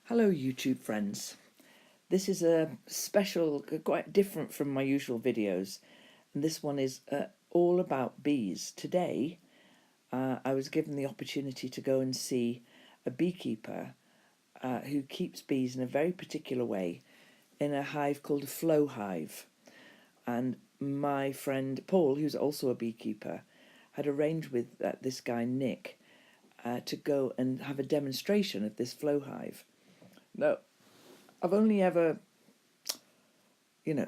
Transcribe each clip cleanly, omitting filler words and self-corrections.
Hello YouTube friends. This is a special, quite different from my usual videos, and this one is all about bees. Today I was given the opportunity to go and see a beekeeper who keeps bees in a very particular way in a hive called a Flow Hive. And my friend Paul, who's also a beekeeper, had arranged with this guy Nick to go and have a demonstration of this Flow Hive. Now, I've only ever, you know,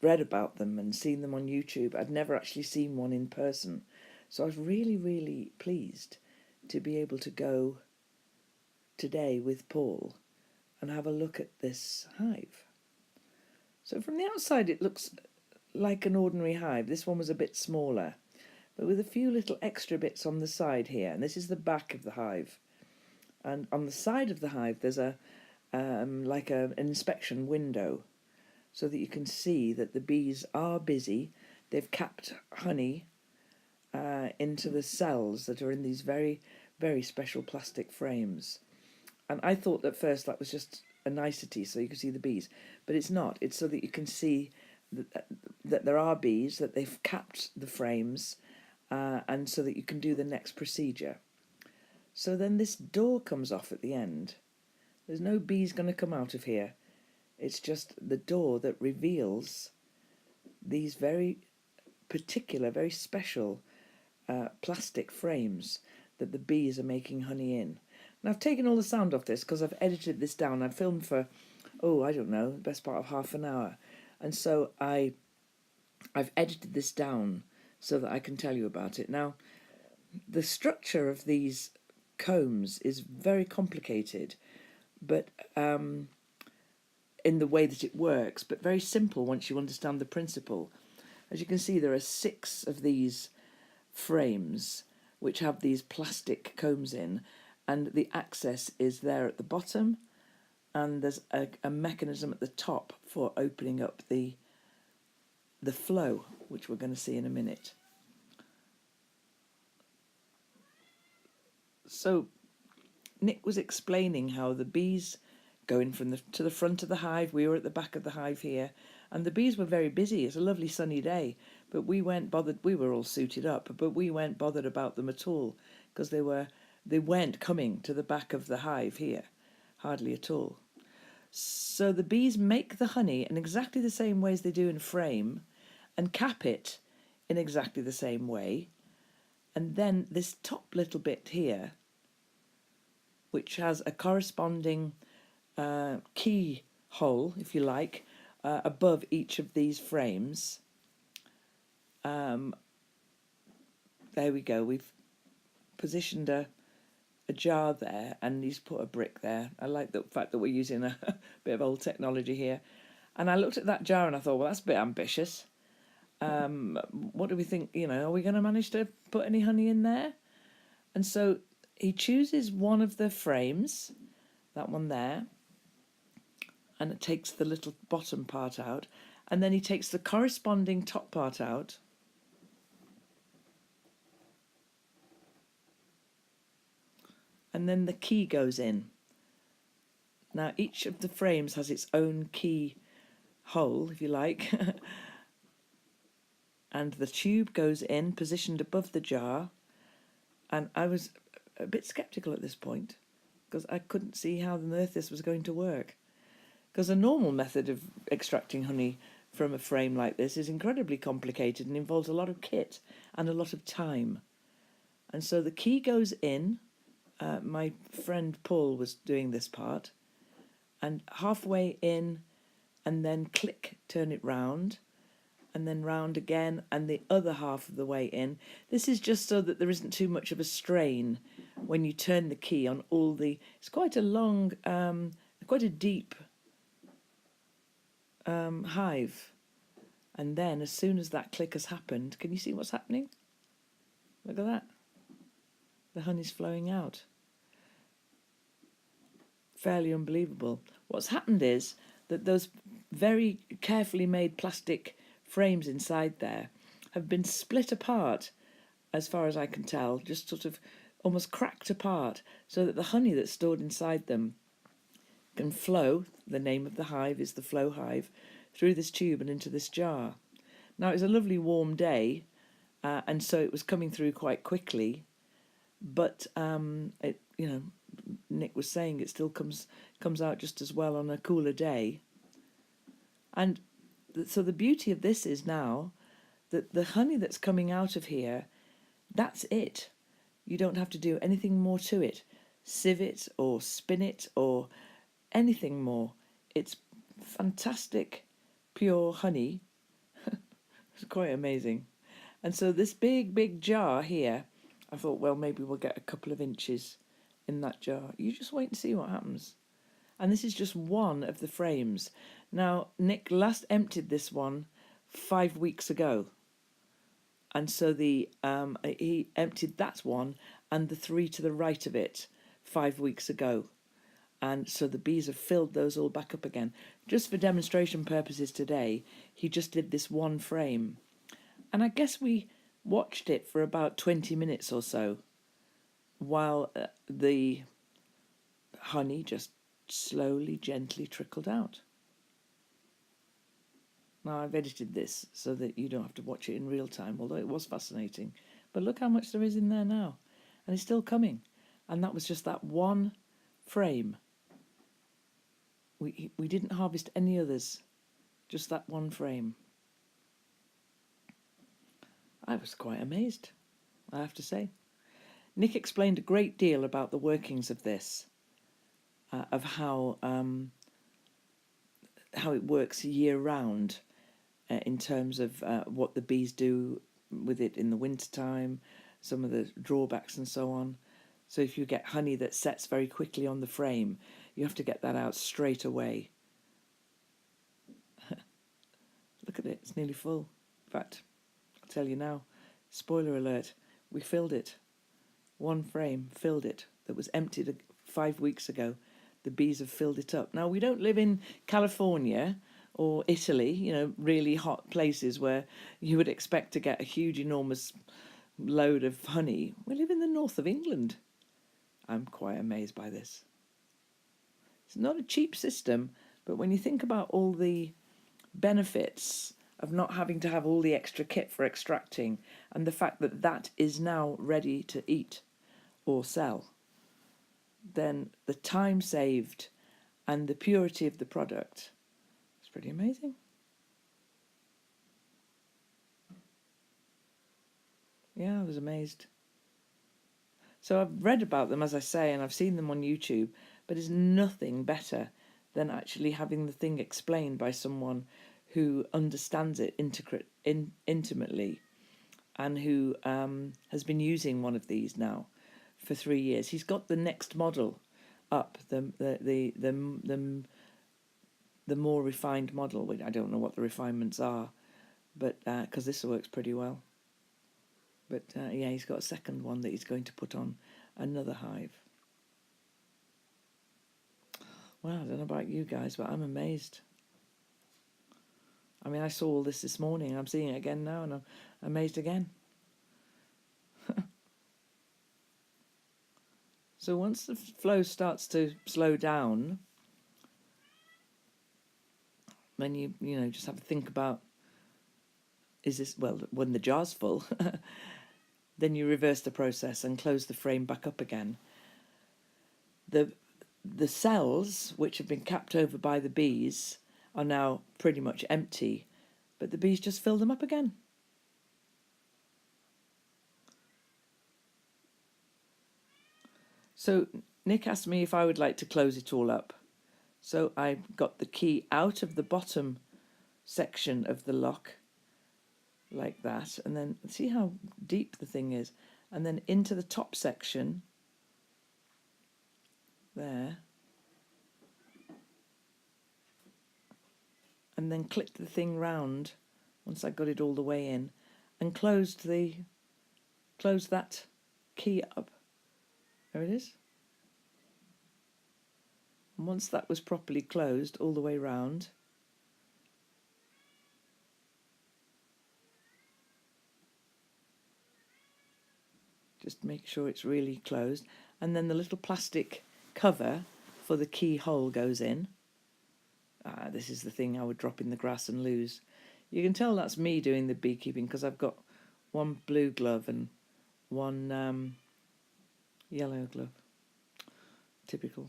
read about them and seen them on YouTube. I'd never actually seen one in person. So I was really, really pleased to be able to go today with Paul and have a look at this hive. So from the outside it looks like an ordinary hive. This one was a bit smaller, but with a few little extra bits on the side here. And this is the back of the hive. And on the side of the hive there's a like an inspection window, so that you can see that the bees are busy. They've capped honey into the cells that are in these very, very special plastic frames. And I thought at first that was just a nicety so you can see the bees, but it's not. It's so that you can see that there are bees, that they've capped the frames, and so that you can do the next procedure. So then this door comes off at the end. There's no bees going to come out of here. It's just the door that reveals these very particular, very special plastic frames that the bees are making honey in. And I've taken all the sound off this because I've edited this down. I've filmed for, I don't know, the best part of half an hour. And so I've edited this down so that I can tell you about it. Now, the structure of these combs is very complicated, but in the way that it works, but very simple once you understand the principle. As you can see, there are 6 of these frames which have these plastic combs in, and the access is there at the bottom, and there's a mechanism at the top for opening up the flow, which we're going to see in a minute. So Nick was explaining how the bees go in to the front of the hive. We were at the back of the hive here, and the bees were very busy. It's a lovely sunny day, but we weren't bothered. We were all suited up, but we weren't bothered about them at all, because they weren't coming to the back of the hive here, hardly at all. So the bees make the honey in exactly the same way as they do in frame, and cap it in exactly the same way. And then this top little bit here, which has a corresponding keyhole, if you like, above each of these frames. There we go. We've positioned a jar there, and he's put a brick there. I like the fact that we're using a bit of old technology here. And I looked at that jar and I thought, well, that's a bit ambitious. What do we think? Are we going to manage to put any honey in there? And so he chooses one of the frames, that one there, and it takes the little bottom part out, and then he takes the corresponding top part out, and then the key goes in. Now each of the frames has its own key hole, if you like, and the tube goes in, positioned above the jar. And I was a bit sceptical at this point, because I couldn't see how on earth this was going to work. Because a normal method of extracting honey from a frame like this is incredibly complicated and involves a lot of kit and a lot of time. And so the key goes in. My friend Paul was doing this part, and halfway in, and then click, turn it round, and then round again, and the other half of the way in. This is just so that there isn't too much of a strain when you turn the key on all the... It's quite a long, quite a deep hive. And then as soon as that click has happened, can you see what's happening? Look at that. The honey's flowing out. Fairly unbelievable. What's happened is that those very carefully made plastic frames inside there have been split apart, as far as I can tell, just sort of almost cracked apart, so that the honey that's stored inside them can flow, the name of the hive is the Flow Hive, through this tube and into this jar. Now, it was a lovely warm day, and so it was coming through quite quickly, but Nick was saying it still comes out just as well on a cooler day. And so the beauty of this is now that the honey that's coming out of here, that's it. You don't have to do anything more to it, sieve it or spin it or anything more. It's fantastic, pure honey. It's quite amazing. And so this big jar here, I thought, well, maybe we'll get a couple of inches in that jar. You just wait and see what happens. And this is just one of the frames. Now, Nick last emptied this one 5 weeks ago. And so he emptied that one and the 3 to the right of it 5 weeks ago. And so the bees have filled those all back up again. Just for demonstration purposes today, he just did this one frame. And I guess we watched it for about 20 minutes or so while the honey just slowly, gently trickled out. Now, I've edited this so that you don't have to watch it in real time, although it was fascinating. But look how much there is in there now. And it's still coming. And that was just that one frame. We didn't harvest any others, just that one frame. I was quite amazed, I have to say. Nick explained a great deal about the workings of this, of how it works year round, in terms of what the bees do with it in the wintertime, some of the drawbacks and so on. So if you get honey that sets very quickly on the frame, you have to get that out straight away. Look at it, it's nearly full. In fact, I'll tell you now, spoiler alert, we filled it. One frame filled it that was emptied 5 weeks ago. The bees have filled it up. Now, we don't live in California or Italy, really hot places where you would expect to get a huge, enormous load of honey. We live in the north of England. I'm quite amazed by this. It's not a cheap system, but when you think about all the benefits of not having to have all the extra kit for extracting, and the fact that that is now ready to eat or sell, then the time saved and the purity of the product is pretty amazing. Yeah, I was amazed. So I've read about them, as I say, and I've seen them on YouTube, but it's nothing better than actually having the thing explained by someone who understands it intimately and who has been using one of these now for 3 years. He's got the next model up, the more refined model. I don't know what the refinements are, but because this works pretty well. But yeah, he's got a second one that he's going to put on another hive. Well, I don't know about you guys, but I'm amazed. I mean, I saw all this morning. I'm seeing it again now, and I'm amazed again. So once the flow starts to slow down, then you just have to think about, is this, well, when the jar's full, then you reverse the process and close the frame back up again. The cells, which have been capped over by the bees, are now pretty much empty, but the bees just fill them up again. So Nick asked me if I would like to close it all up. So I got the key out of the bottom section of the lock, like that, and then see how deep the thing is, and then into the top section there, and then clipped the thing round once I got it all the way in, and closed that key up. There it is. And once that was properly closed all the way round, just make sure it's really closed, and then the little plastic cover for the keyhole goes in. This is the thing I would drop in the grass and lose. You can tell that's me doing the beekeeping because I've got one blue glove and one yellow glove. Typical.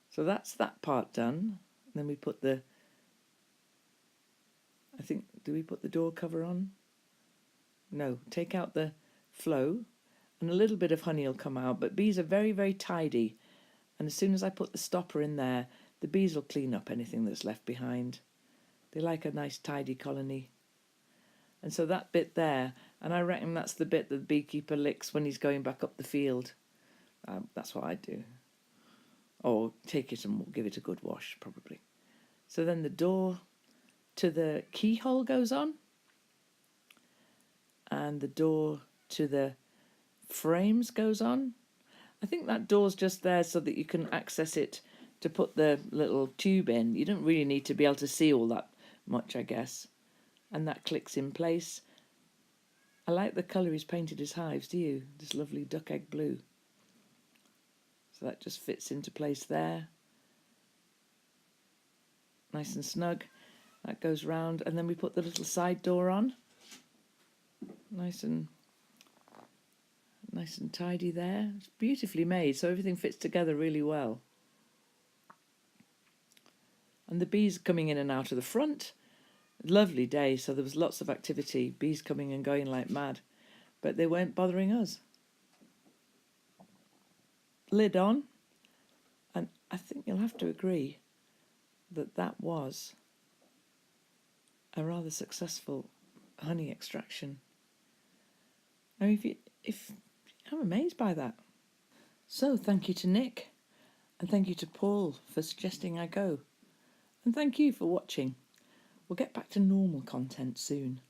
So that's that part done. And then we put the, I think, do we put the door cover on? No, take out the flow and a little bit of honey will come out. But bees are very, very tidy. And as soon as I put the stopper in there, the bees will clean up anything that's left behind. They like a nice tidy colony. And so that bit there, and I reckon that's the bit that the beekeeper licks when he's going back up the field. That's what I do. Or take it and give it a good wash, probably. So then the door to the keyhole goes on. And the door to the frames goes on. I think that door's just there so that you can access it to put the little tube in. You don't really need to be able to see all that much, I guess. And that clicks in place. I like the colour he's painted his hives, do you? This lovely duck egg blue. So that just fits into place there. Nice and snug. That goes round, and then we put the little side door on. Nice and tidy there. It's beautifully made, so everything fits together really well. And the bees coming in and out of the front. Lovely day, so there was lots of activity. Bees coming and going like mad, but they weren't bothering us. Lid on, and I think you'll have to agree that that was a rather successful honey extraction. I mean, I'm amazed by that. So thank you to Nick, and thank you to Paul for suggesting I go, and thank you for watching. We'll get back to normal content soon.